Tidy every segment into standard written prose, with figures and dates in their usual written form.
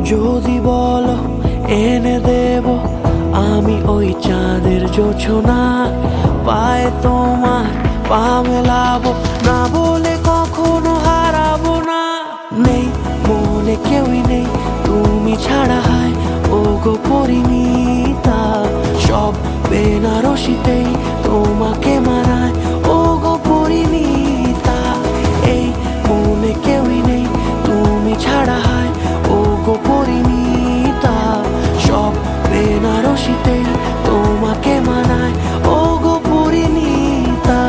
যদি বলো এনে দেব আমি ওই চাঁদের জোছনা, পায়ে তোমার পা মেলাবো, না বলে কখনো হারাবো না। নেই মনে কেউই নেই তুমি ছাড়া, হায় ও গো পরিণীতা, সব বেনারসিতেই তোমাকে মানায় ও গো পরিণীতা। এই মনে কেউই নেই তুমি ছাড়া, হায় ও গো পরিণীতা, সব বেনারসিতেই তোমাকে মানায় ও গো পরিণীতা।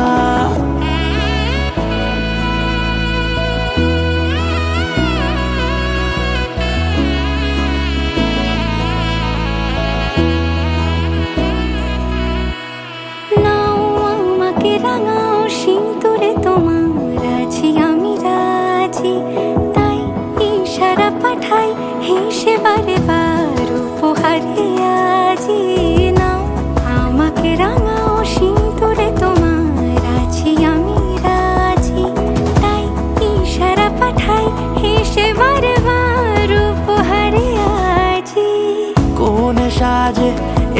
নাও আমাকে রাঙাও সিঁদুরে তোমার আছি আমি রাজি, তাই ইশারা পাঠাই হেসে বারে বার উপহারে আজি। নাও আমাকে রাঙাও সিঁদুরে তোমার আছি আমি রাজি, তাই ইশারা পাঠাই হেসে বারে বার উপহারে আজি। কোনে সাজে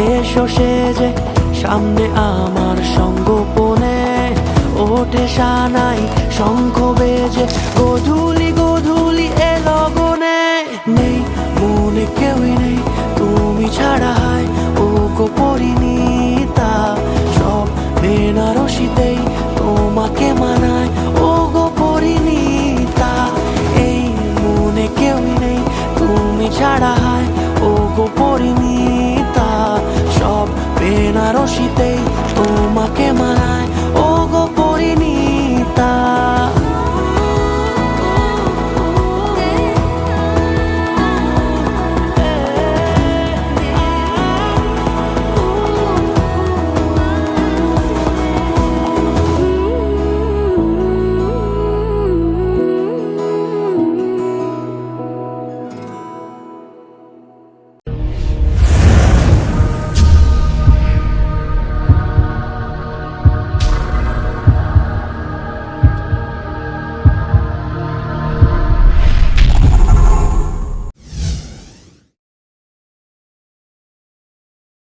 এসো সেজে সামনে আমার সঙ্গোপনে, ওঠে সানাই শঙ্খ বেজে গধূলি গধূলি এ লগনে। নেই মনে কেউই নেই তুমি ছাড়া, হায় ও গো পরিণীতা, সব বেনারসিতেই তোমাকে মানায় ও গো পরিণীতা। এই মনে কেউই নেই তুমি ছাড়া, হায় ও গো পরিণীতা, সব বেনারসিতেই তোমাকে মানায়